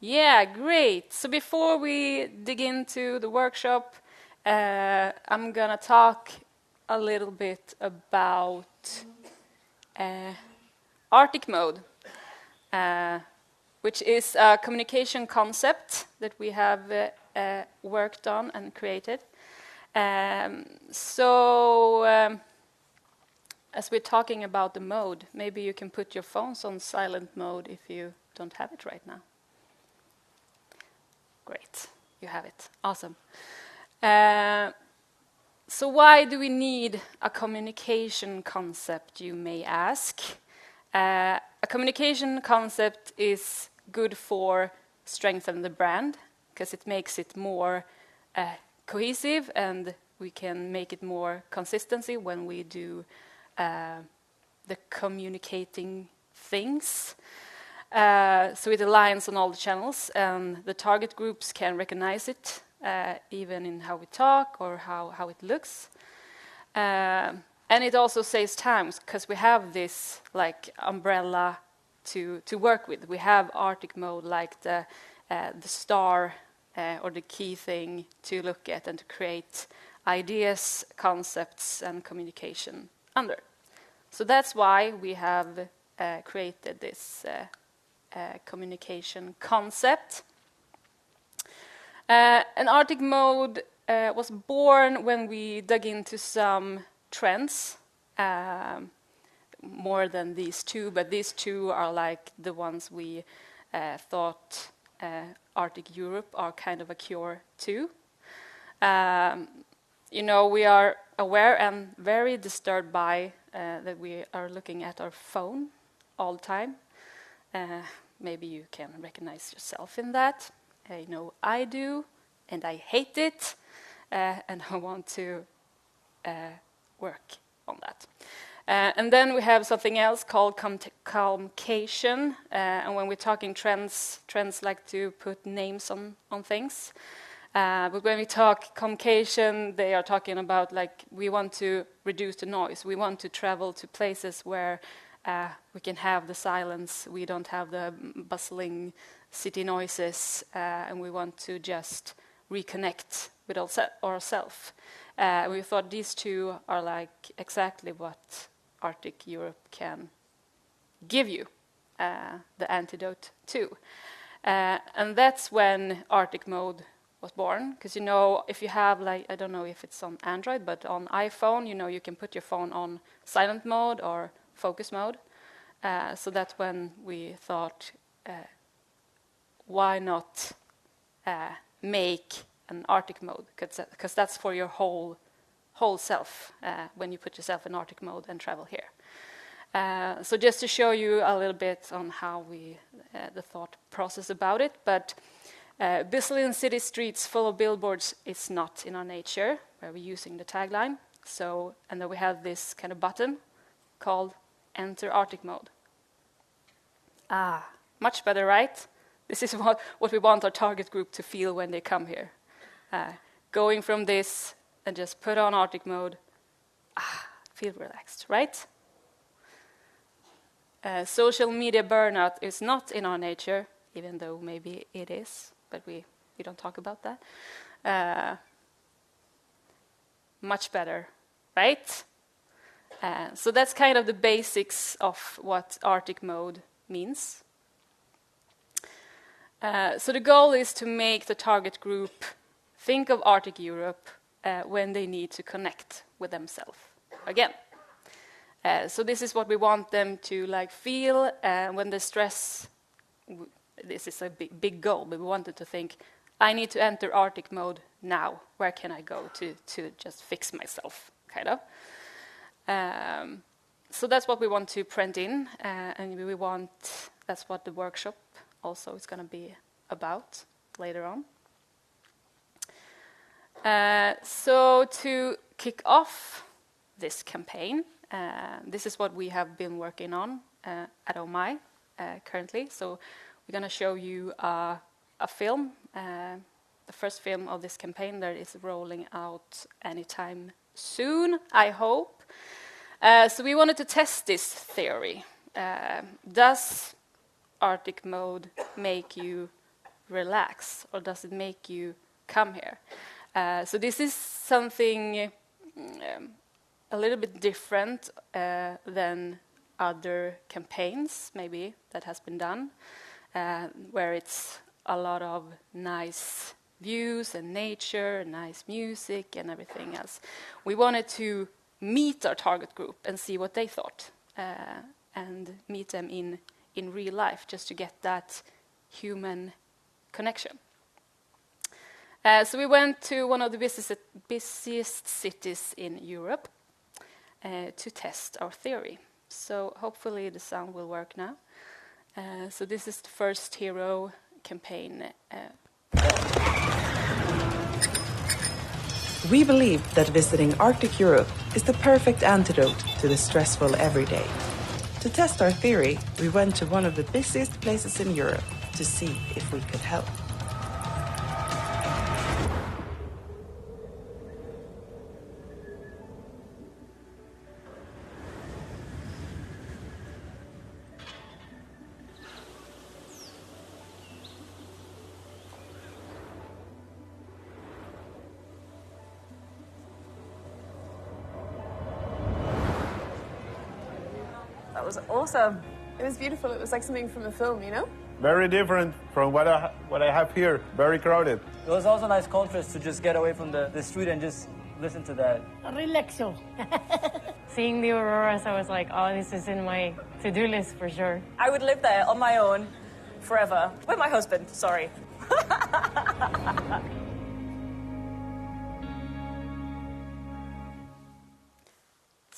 Yeah, great. So before we dig into the workshop, I'm gonna talk a little bit about Arctic mode, which is a communication concept that we have worked on and created. As we're talking about the mode, maybe you can put your phones on silent mode if you don't have it right now. Great, you have it. Awesome. So why do we need a communication concept, you may ask? A communication concept is good for strengthening the brand because it makes it more cohesive, and we can make it more consistency when we do the communicating things. So it aligns on all the channels, and the target groups can recognize it, even in how we talk or how it looks. And it also saves time because we have this like umbrella to work with. We have Arctic mode like the star or the key thing to look at and to create ideas, concepts, and communication under. So that's why we have created this communication concept. And Arctic mode was born when we dug into some trends, more than these two, but these two are like the ones we thought Arctic Europe are kind of a cure to. We are aware and very disturbed by that we are looking at our phone all the time. Maybe you can recognize yourself in that. I know I do, and I hate it, and I want to work on that. And then we have something else called communication, and when we're talking trends like to put names on things. But when we talk communication, they are talking about like we want to reduce the noise. We want to travel to places where we can have the silence. We don't have the bustling city noises, and we want to just reconnect with ourselves. We thought these two are like exactly what Arctic Europe can give you, the antidote to. And that's when Arctic mode was born, because if you have like, I don't know if it's on Android, but on iPhone, you can put your phone on silent mode or focus mode. So that's when we thought, why not make an Arctic mode? Because that's for your whole self when you put yourself in Arctic mode and travel here. So just to show you a little bit on how the thought process about it, but busy city streets full of billboards is not in our nature, where we're using the tagline. And then we have this kind of button called Enter Arctic Mode. Much better, right? This is what we want our target group to feel when they come here. Going from this and just put on Arctic mode, feel relaxed, right? Social media burnout is not in our nature, even though maybe it is, but we don't talk about that. Much better, right? So that's kind of the basics of what Arctic mode means. So the goal is to make the target group think of Arctic Europe when they need to connect with themselves again. So this is what we want them to feel when they stress. This is a big goal, but we want them to think, I need to enter Arctic mode now. Where can I go to just fix myself, kind of. So that's what we want to print in, and that's what the workshop also is going to be about later on. So to kick off this campaign, this is what we have been working on at OMI currently. So we're going to show you a film, the first film of this campaign that is rolling out anytime soon, I hope. So we wanted to test this theory. Does Arctic mode make you relax, or does it make you come here? So this is something a little bit different than other campaigns maybe that has been done, where it's a lot of nice views and nature and nice music and everything else. We wanted to meet our target group and see what they thought, and meet them in real life, just to get that human connection. So we went to one of the busiest cities in Europe to test our theory. So hopefully the sound will work now. So this is the first hero campaign. We believe that visiting Arctic Europe is the perfect antidote to the stressful everyday. To test our theory, we went to one of the busiest places in Europe to see if we could help. That was awesome. It was beautiful. It was like something from a film, you know? Very different from what I have here. Very crowded. It was also a nice contrast to just get away from the street and just listen to that. Relaxo. Seeing the auroras, I was like, oh, this is in my to-do list for sure. I would live there on my own forever. With my husband, sorry.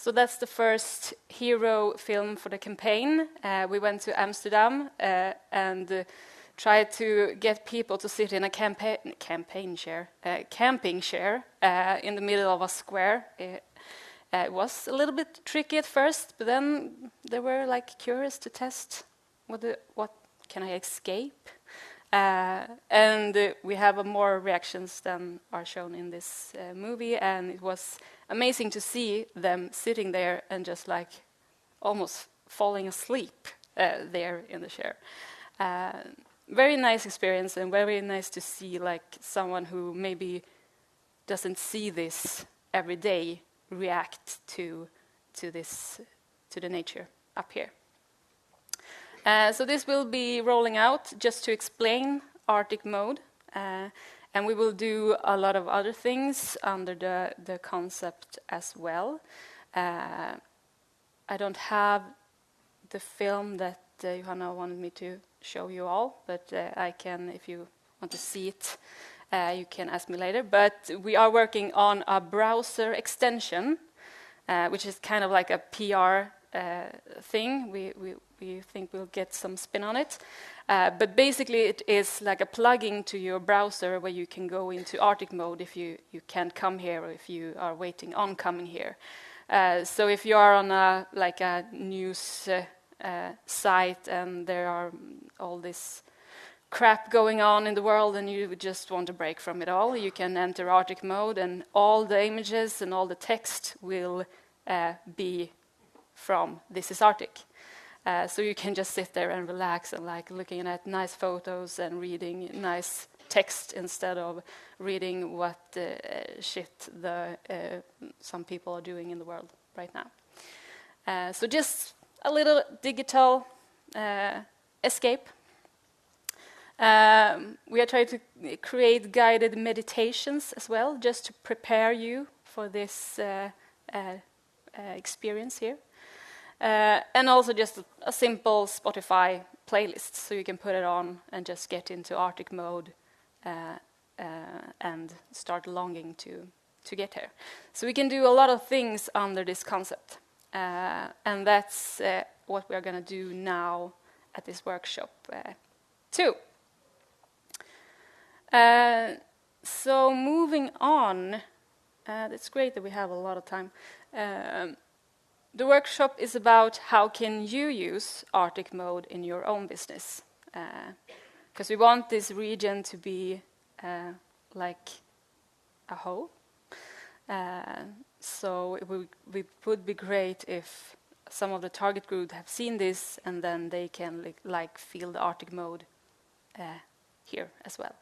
So that's the first hero film for the campaign. We went to Amsterdam and tried to get people to sit in a camping chair in the middle of a square. It was a little bit tricky at first, but then they were like curious to test what can I escape. And we have more reactions than are shown in this movie, and it was amazing to see them sitting there and just like almost falling asleep there in the chair. Very nice experience, and very nice to see like someone who maybe doesn't see this every day react to the nature up here. So this will be rolling out just to explain Arctic mode, and we will do a lot of other things under the concept as well. I don't have the film that Johanna wanted me to show you all, but I can, if you want to see it, you can ask me later. But we are working on a browser extension, which is kind of like a PR thing. We think we'll get some spin on it. But basically it is like a plugin to your browser where you can go into Arctic mode if you can't come here, or if you are waiting on coming here. So if you are on a news site and there are all this crap going on in the world and you just want a break from it all, you can enter Arctic mode and all the images and all the text will be from This is Arctic. So you can just sit there and relax and like looking at nice photos and reading nice text instead of reading what shit some people are doing in the world right now. So just a little digital escape. We are trying to create guided meditations as well, just to prepare you for this experience here. And also just a simple Spotify playlist, so you can put it on and just get into Arctic mode and start longing to get here. So we can do a lot of things under this concept, and that's what we are going to do now at this workshop too. So moving on, it's great that we have a lot of time. The workshop is about how can you use Arctic mode in your own business, because we want this region to be like a whole. So it would be great if some of the target group have seen this and then they can like feel the Arctic mode here as well.